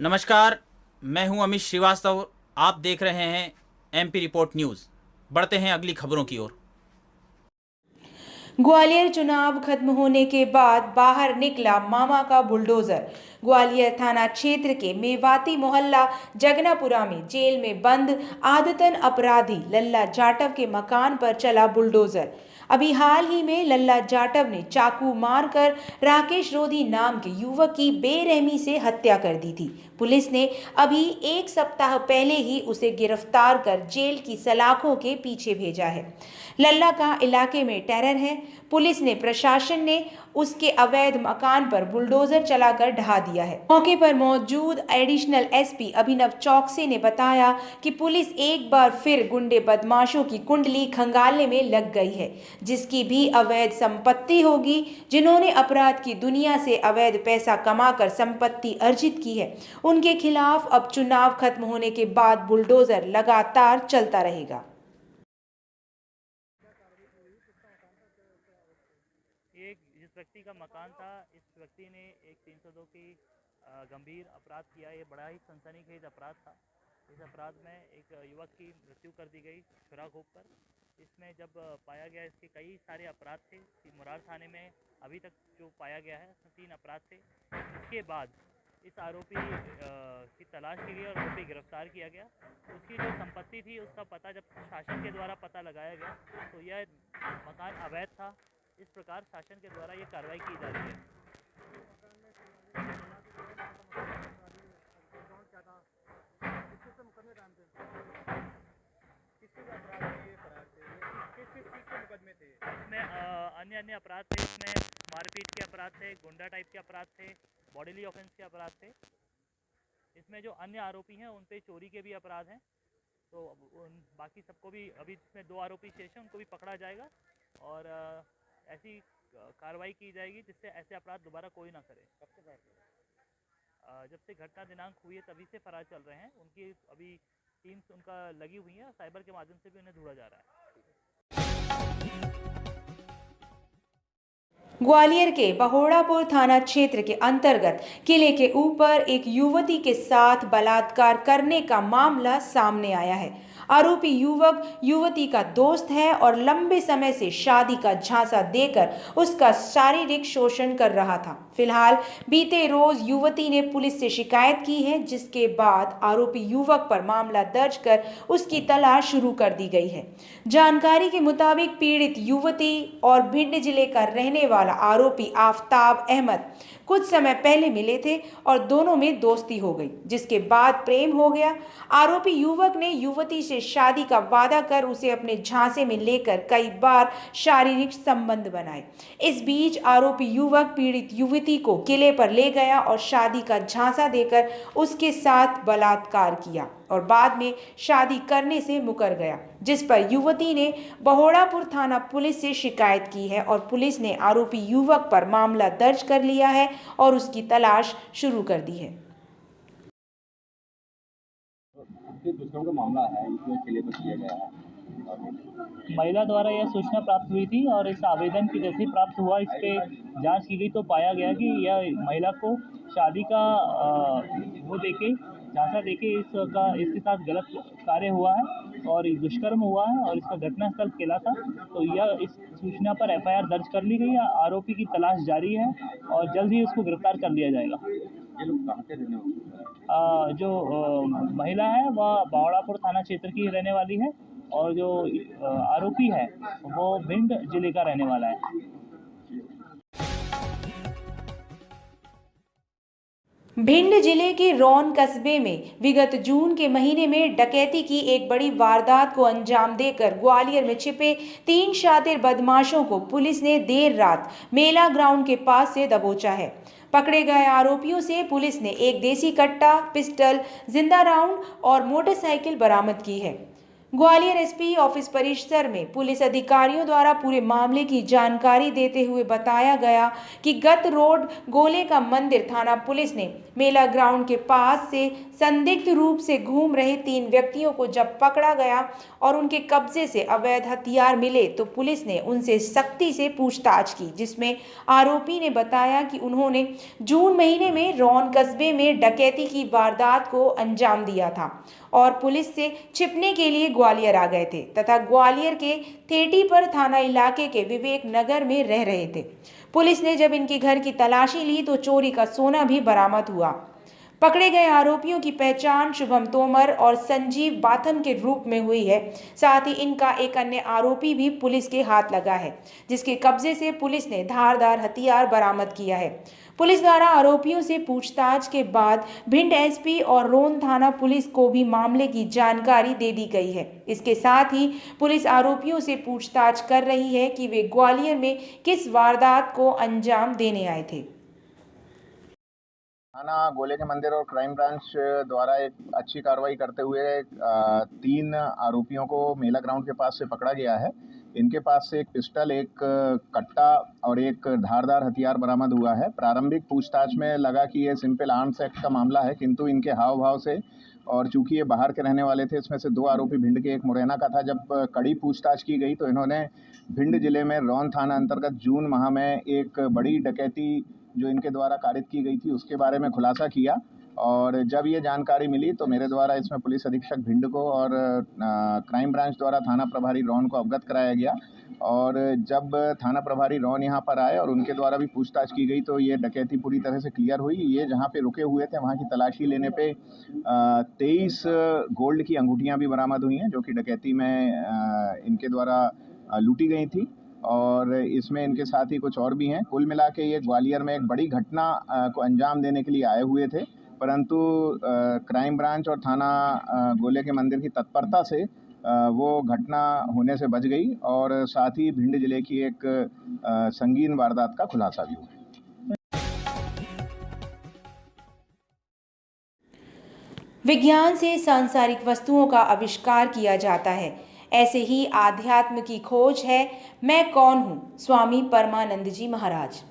नमस्कार, मैं हूं अमित श्रीवास्तव। आप देख रहे हैं एमपी रिपोर्ट न्यूज़। बढ़ते हैं अगली खबरों की ओर। ग्वालियर चुनाव खत्म होने के बाद बाहर निकला मामा का बुलडोजर। ग्वालियर थाना क्षेत्र के मेवाती मोहल्ला जगनापुरा में जेल में बंद आदतन अपराधी लल्ला जाटव के मकान पर चला बुलडोजर। अभी हाल ही में लल्ला जाटव ने चाकू मारकर राकेश रोधी नाम के युवक की बेरहमी से हत्या कर दी थी। पुलिस ने अभी एक सप्ताह पहले ही उसे गिरफ्तार कर जेल की सलाखों के पीछे भेजा है। लल्ला का इलाके में टेरर है। पुलिस ने प्रशासन ने उसके अवैध मकान पर बुलडोजर चलाकर ढहा दिया है। मौके पर मौजूद एडिशनल एसपी अभिनव चौकसी ने बताया कि पुलिस एक बार फिर गुंडे बदमाशों की कुंडली खंगालने में लग गई है, जिसकी भी अवैध संपत्ति होगी, जिन्होंने अपराध की दुनिया से अवैध पैसा कमाकर संपत्ति अर्जित की है, उनके खिलाफ अब चुनाव खत्म होने के बाद बुलडोजर लगातार चलता रहेगा। एक जिस व्यक्ति का मकान था, इस व्यक्ति ने एक 302 की गंभीर अपराध किया। ये बड़ा ही सनसनीखेज अपराध था। इस अपराध में एक युवक की मृत्यु कर दी गई छुरा घोंपकर। इसमें जब पाया गया, इसके कई सारे अपराध थे। मुरार थाने में अभी तक जो पाया गया है 3 अपराध थे। इसके बाद इस आरोपी की तलाश की गई और आरोपी गिरफ्तार किया गया। उसकी जो संपत्ति थी उसका पता जब शासन के द्वारा पता लगाया गया तो यह मकान अवैध था। इस प्रकार शासन के द्वारा ये कार्रवाई की जा रही है। इसमें अन्य अन्य अपराध थे। इसमें मारपीट के अपराध थे, गुंडा टाइप के अपराध थे, बॉडीली ऑफेंस के अपराध थे। इसमें जो अन्य आरोपी हैं उन पे चोरी के भी अपराध हैं। तो बाकी सबको भी, अभी इसमें 2 आरोपी शेष हैं, उनको भी पकड़ा जाएगा और ऐसी कार्रवाई की जाएगी जिससे ऐसे अपराध दोबारा कोई ना करे। कब से फरार? जब से घटना दिनांक हुई है तभी से फरार चल रहे हैं। उनकी अभी टीम्स उनका लगी हुई है, साइबर के माध्यम से भी उन्हें ढूंढा जा रहा है। ग्वालियर के बहोड़ापुर थाना क्षेत्र के अंतर्गत किले के ऊपर एक युवती के साथ बलात्कार करने का मामला सामने आया है। आरोपी युवक युवती का दोस्त है और लंबे समय से शादी का झांसा देकर उसका शारीरिक शोषण कर रहा था। फिलहाल बीते रोज युवती ने पुलिस से शिकायत की है, जिसके बाद आरोपी युवक पर मामला दर्ज कर उसकी तलाश शुरू कर दी गई है। जानकारी के मुताबिक पीड़ित युवती और भिंड जिले का रहने वाला आरोपी आफताब अहमद कुछ समय पहले मिले थे और दोनों में दोस्ती हो गई, जिसके बाद प्रेम हो गया। आरोपी युवक ने युवती से शादी का वादा कर उसे अपने झांसे में लेकर कई बार शारीरिक संबंध बनाए। इस बीच आरोपी युवक पीड़ित युवती को किले पर ले गया और शादी का झांसा देकर उसके साथ बलात्कार किया और बाद में शादी करने से मुकर गया, जिस पर युवती ने बहोड़ापुर थाना पुलिस से शिकायत की है और पुलिस ने आरोपी युवक पर मामला दर्ज कर लिया है और उसकी तलाश शुरू कर दी है। दुष्कर्म का मामला है, इसमें किले पर किया गया है। महिला द्वारा यह सूचना प्राप्त हुई थी और इस आवेदन की जैसे ही प्राप्त हुआ, इस पे जांच की गई तो पाया गया कि यह महिला को शादी का वो देके, झांसा देके इसके साथ गलत कार्य हुआ है और दुष्कर्म हुआ है और इसका घटनास्थल किला था। तो यह इस सूचना पर एफआईआर दर्ज कर ली गई है। आरोपी की तलाश जारी है और जल्द ही उसको गिरफ्तार कर लिया जाएगा। ये लोग कहाँ के रहने वाले हैं? जो महिला है वह बहोड़ापुर थाना क्षेत्र की रहने वाली है और जो आरोपी है वो भिंड जिले का रहने वाला है। भिंड जिले के रौन कस्बे में विगत जून के महीने में डकैती की एक बड़ी वारदात को अंजाम देकर ग्वालियर में छिपे 3 शातिर बदमाशों को पुलिस ने देर रात मेला ग्राउंड के पास से दबोचा है। पकड़े गए आरोपियों से पुलिस ने एक देसी कट्टा, पिस्टल, जिंदा राउंड और मोटरसाइकिल बरामद की है। ग्वालियर एसपी ऑफिस परिसर में पुलिस अधिकारियों द्वारा पूरे मामले की जानकारी देते हुए बताया गया कि गत रोड गोले का मंदिर थाना पुलिस ने मेला ग्राउंड के पास से संदिग्ध रूप से घूम रहे 3 व्यक्तियों को जब पकड़ा गया और उनके कब्जे से अवैध हथियार मिले तो पुलिस ने उनसे सख्ती से पूछताछ की, जिसमें आरोपी ने बताया कि उन्होंने जून महीने में रौन कस्बे में डकैती की वारदात को अंजाम दिया था और पुलिस से छिपने के लिए ग्वालियर आ गए थे तथा ग्वालियर के थेटी पर थाना इलाके के विवेक नगर में रह रहे थे। पुलिस ने जब इनके घर की तलाशी ली तो चोरी का सोना भी बरामद हुआ। पकड़े गए आरोपियों की पहचान शुभम तोमर और संजीव बाथम के रूप में हुई है। साथ ही इनका एक अन्य आरोपी भी पुलिस के हाथ लगा है, जिसके कब्जे से पुलिस ने धारदार हथियार बरामद किया है। पुलिस द्वारा आरोपियों से पूछताछ के बाद भिंड एसपी और रोन थाना पुलिस को भी मामले की जानकारी दे दी गई है। इसके साथ ही पुलिस आरोपियों से पूछताछ कर रही है कि वे ग्वालियर में किस वारदात को अंजाम देने आए थे। थाना गोले के मंदिर और क्राइम ब्रांच द्वारा एक अच्छी कार्रवाई करते हुए 3 आरोपियों को मेला ग्राउंड के पास से पकड़ा गया है। इनके पास से एक पिस्टल, एक कट्टा और एक धारदार हथियार बरामद हुआ है। प्रारंभिक पूछताछ में लगा कि ये सिंपल आर्म्स एक्ट का मामला है, किंतु इनके हाव भाव से और चूंकि ये बाहर के रहने वाले थे, इसमें से 2 आरोपी भिंड के, एक मुरैना का था। जब कड़ी पूछताछ की गई तो इन्होंने भिंड जिले में रौन थाना अंतर्गत जून माह में एक बड़ी डकैती जो इनके द्वारा कारित की गई थी उसके बारे में खुलासा किया। और जब ये जानकारी मिली तो मेरे द्वारा इसमें पुलिस अधीक्षक भिंड को और क्राइम ब्रांच द्वारा थाना प्रभारी रौन को अवगत कराया गया। और जब थाना प्रभारी रौन यहाँ पर आए और उनके द्वारा भी पूछताछ की गई तो ये डकैती पूरी तरह से क्लियर हुई। ये जहाँ पे रुके हुए थे वहाँ की तलाशी लेने पे 23 गोल्ड की अंगूठियाँ भी बरामद हुई हैं, जो कि डकैती में इनके द्वारा लूटी गई थी। और इसमें इनके साथ ही कुछ और भी हैं। कुल मिला के ये ग्वालियर में एक बड़ी घटना को अंजाम देने के लिए आए हुए थे, परंतु क्राइम ब्रांच और थाना गोले के मंदिर की तत्परता से वो घटना होने से बच गई और साथ ही भिंड जिले की एक संगीन वारदात का खुलासा भी हुआ। विज्ञान से सांसारिक वस्तुओं का आविष्कार किया जाता है, ऐसे ही आध्यात्म की खोज है मैं कौन हूँ, स्वामी परमानंद जी महाराज।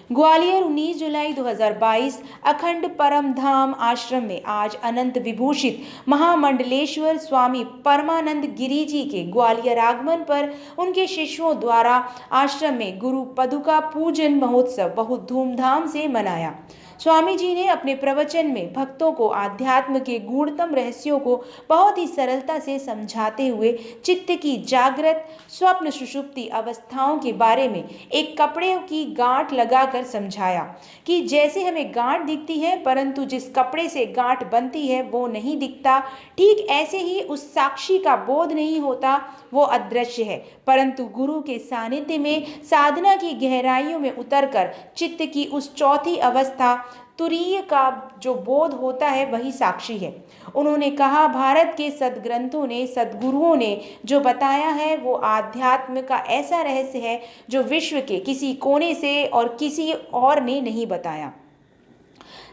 ग्वालियर 19 जुलाई 2022 अखंड परम धाम आश्रम में आज अनंत विभूषित महामंडलेश्वर स्वामी परमानंद गिरी जी के ग्वालियर आगमन पर उनके शिष्यों द्वारा आश्रम में गुरु पदुका पूजन महोत्सव बहुत धूमधाम से मनाया। स्वामी जी ने अपने प्रवचन में भक्तों को आध्यात्म के गूढ़तम रहस्यों को बहुत ही सरलता से समझाते हुए चित्त की जागृत स्वप्न सुषुप्ति अवस्थाओं के बारे में एक कपड़े की गांठ लगाकर समझाया कि जैसे हमें गांठ दिखती है परंतु जिस कपड़े से गांठ बनती है वो नहीं दिखता, ठीक ऐसे ही उस साक्षी का बोध नहीं होता, वो अदृश्य है, परंतु गुरु के सानिध्य में साधना की गहराइयों में उतरकर चित्त की उस चौथी अवस्था तुरीय का जो बोध होता है वही साक्षी है। उन्होंने कहा, भारत के सदग्रंथों ने, सदगुरुओं ने जो बताया है वो आध्यात्म का ऐसा रहस्य है जो विश्व के किसी कोने से और किसी और ने नहीं बताया।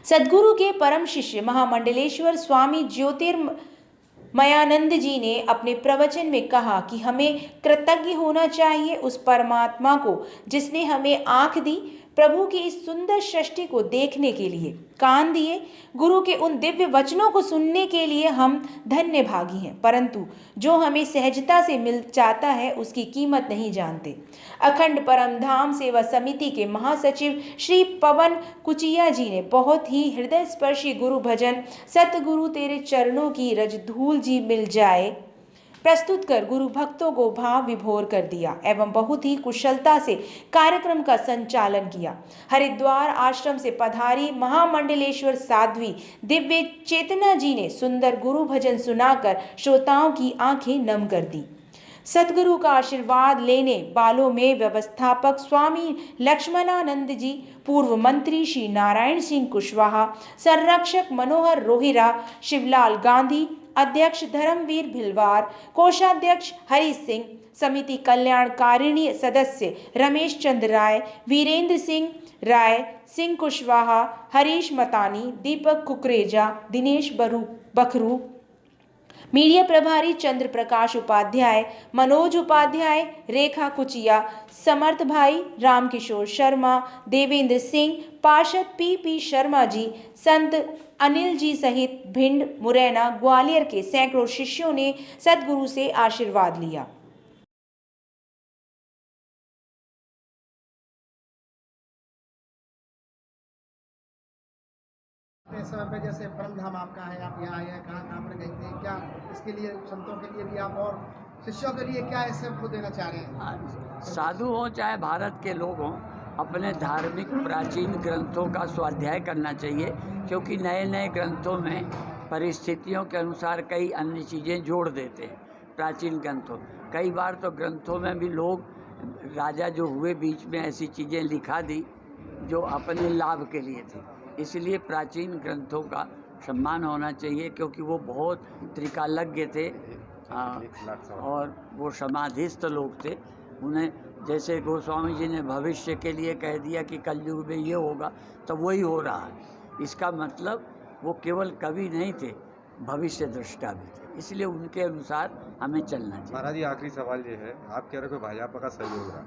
सदगुरु के परम शिष्य महामंडलेश्वर स्वामी ज्योतिर्मयानंद जी ने अपने प्रवचन में कहा कि हमें कृतज्ञ होना चाहिए उस परमात्मा को जिसने हमें आँख दी, प्रभु की इस सुंदर सृष्टि को देखने के लिए, कान दिए, गुरु के उन दिव्य वचनों को सुनने के लिए हम धन्य भागी हैं, परंतु जो हमें सहजता से मिल जाता है उसकी कीमत नहीं जानते। अखंड परम धाम सेवा समिति के महासचिव श्री पवन कुचिया जी ने बहुत ही हृदय स्पर्शी गुरु भजन सतगुरु तेरे चरणों की रज धूल जी मिल जाए प्रस्तुत कर गुरु भक्तों को भाव विभोर कर दिया एवं बहुत ही कुशलता से कार्यक्रम का संचालन किया। हरिद्वार आश्रम से पधारी महामंडलेश्वर साध्वी दिव्य चेतना जी ने सुंदर गुरु भजन सुनाकर श्रोताओं की आंखें नम कर दी। सतगुरु का आशीर्वाद लेने वालों में व्यवस्थापक स्वामी लक्ष्मणानंद जी, पूर्व मंत्री श्री नारायण सिंह कुशवाहा, संरक्षक मनोहर रोहिरा, शिवलाल गांधी, अध्यक्ष धर्मवीर भिलवार, कोषाध्यक्ष हरि सिंह, समिति कल्याणकारिणी सदस्य रमेश चंद्र राय, वीरेंद्र सिंह राय, सिंह कुशवाहा, हरीश मतानी, दीपक कुकरेजा, दिनेश बखरू, मीडिया प्रभारी चंद्र प्रकाश उपाध्याय, मनोज उपाध्याय, रेखा कुचिया, समर्थ भाई, रामकिशोर शर्मा, देवेंद्र सिंह, पार्षद पी शर्मा जी, संत अनिल जी सहित भिंड, मुरैना, ग्वालियर के सैकड़ों शिष्यों ने सद्गुरु से आशीर्वाद लिया। इस समय पे जैसे परम धाम आपका है, आप यहाँ आए हैं, कहाँ पर गए थे, क्या इसके लिए संतों के लिए भी आप और शिष्यों के लिए क्या ऐसे वो देना चाह रहे हैं? साधु हों चाहे भारत के लोग हों, अपने धार्मिक प्राचीन ग्रंथों का स्वाध्याय करना चाहिए, क्योंकि नए नए ग्रंथों में परिस्थितियों के अनुसार कई अन्य चीज़ें जोड़ देते हैं। प्राचीन ग्रंथों कई बार तो ग्रंथों में भी लोग राजा जो हुए बीच में ऐसी चीज़ें लिखा दी जो अपने लाभ के लिए थी। इसलिए प्राचीन ग्रंथों का सम्मान होना चाहिए, क्योंकि वो बहुत त्रिकालज्ञ थे और वो समाधिस्थ लोग थे। उन्हें जैसे गोस्वामी जी ने भविष्य के लिए कह दिया कि कलयुग में ये होगा, तो वही हो रहा है। इसका मतलब वो केवल कवि नहीं थे, भविष्य दृष्टा भी थे। इसलिए उनके अनुसार हमें चलना चाहिए। महाराज जी, आखिरी सवाल ये है, आप कह रहे हो भाजपा का सहयोग रहा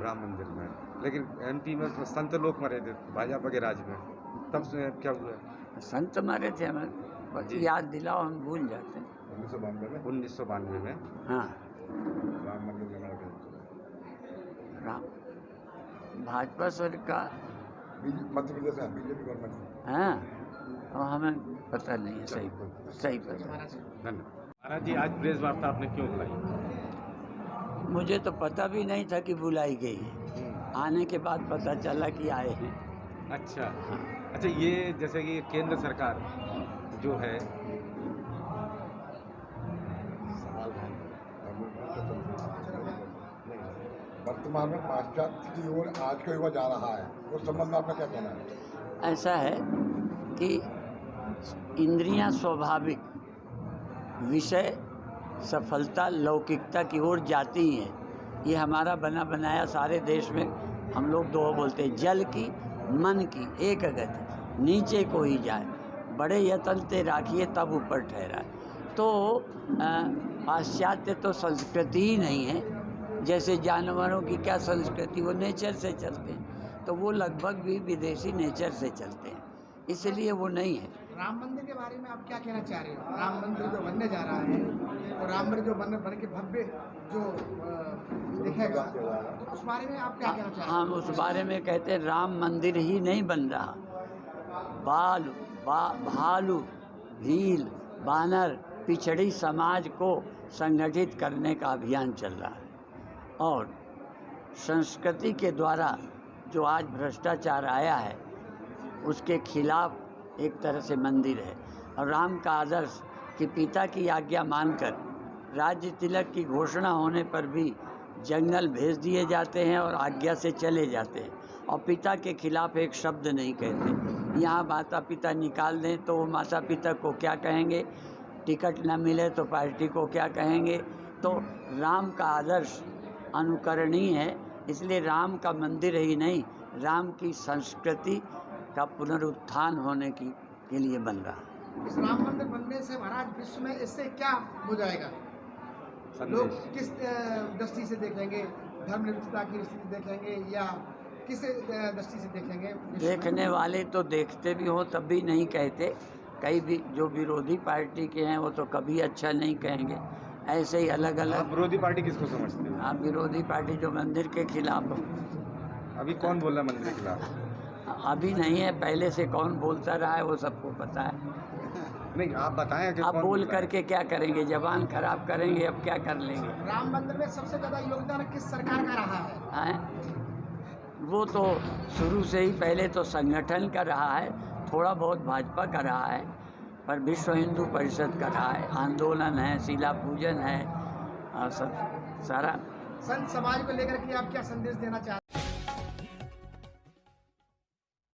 राम मंदिर में, लेकिन एमपी में तो संत लोग मरे थे भाजपा के राज में, तब से क्या हुआ? संत मरे थे, हमें याद दिलाओ, हम भूल जाते हैं। 1992 में। हाँ, राम मंदिर राम भाजपा सरकार मध्य प्रदेश में बीजेपी गवर्नमेंट। हाँ, और हमें पता नहीं है, सही पता। धन्यवाद। महाराज जी, आज प्रेस वार्ता आपने क्यों बुलाई? मुझे तो पता भी नहीं था कि बुलाई गई है, आने के बाद पता चला कि आए हैं। अच्छा, अच्छा, ये जैसे कि केंद्र सरकार जो है वर्तमान में पाश्चात्य की ओर आज का युवा जा रहा है, उस संबंध में आपका क्या कहना है? ऐसा है कि इंद्रियां स्वाभाविक, विषय सफलता लौकिकता की ओर जाती हैं। ये हमारा बना बनाया सारे देश में हम लोग दो बोलते हैं, जल की मन की एक गति, नीचे को ही जाए, बड़े यत्न ते राखिए तब ऊपर ठहरा। तो पाश्चात्य तो संस्कृति ही नहीं है। जैसे जानवरों की क्या संस्कृति, वो नेचर से चलते हैं, तो वो लगभग भी विदेशी नेचर से चलते हैं, इसलिए वो नहीं है। राम मंदिर के बारे में आप क्या कहना चाह रहे हो? राम मंदिर जो बनने जा रहा है और राम मंदिर जो बन के भव्य जो दिखेगा, तो उस बारे में आप क्या कहना चाह रहे हैं? हम उस बारे में कहते हैं, राम मंदिर ही नहीं बन रहा, भालू, भील, बानर, पिछड़ी समाज को संगठित करने का अभियान चल रहा है। और संस्कृति के द्वारा जो आज भ्रष्टाचार आया है, उसके खिलाफ एक तरह से मंदिर है। और राम का आदर्श कि पिता की आज्ञा मानकर राज्य तिलक की घोषणा होने पर भी जंगल भेज दिए जाते हैं और आज्ञा से चले जाते हैं, और पिता के खिलाफ एक शब्द नहीं कहते। यहाँ माता पिता निकाल दें तो वो माता पिता को क्या कहेंगे, टिकट न मिले तो पार्टी को क्या कहेंगे। तो राम का आदर्श अनुकरणीय है, इसलिए राम का मंदिर ही नहीं, राम की संस्कृति का पुनरुत्थान होने के लिए बन रहा है। इस राम मंदिर बनने से महाराज विश्व में इससे क्या हो जाएगा? लोग किस दृष्टि से देखेंगे? धर्मनिरपेक्षता की स्थिति देखेंगे या किस दृष्टि से देखेंगे? देखने वाले तो देखते भी हो तब भी नहीं कहते। कई भी जो विरोधी पार्टी के हैं वो तो कभी अच्छा नहीं कहेंगे। ऐसे ही अलग अलग। विरोधी पार्टी किसको समझते हैं? आप विरोधी पार्टी जो मंदिर के खिलाफ हो। अभी कौन बोल रहा है मंदिर के खिलाफ? अभी नहीं है, पहले से कौन बोलता रहा है वो सबको पता है। नहीं, आप बताएं कि आप बोल करके क्या करेंगे, जबान खराब करेंगे, अब क्या कर लेंगे। राम मंदिर में सबसे ज़्यादा योगदान किस सरकार का रहा है? वो तो शुरू से ही पहले तो संगठन का रहा है, थोड़ा बहुत भाजपा का रहा है, पर विश्व हिंदू परिषद का रहा है, आंदोलन है, शिला पूजन है, और सब सारा। संत समाज को लेकर के आप क्या संदेश देना चाहते हैं?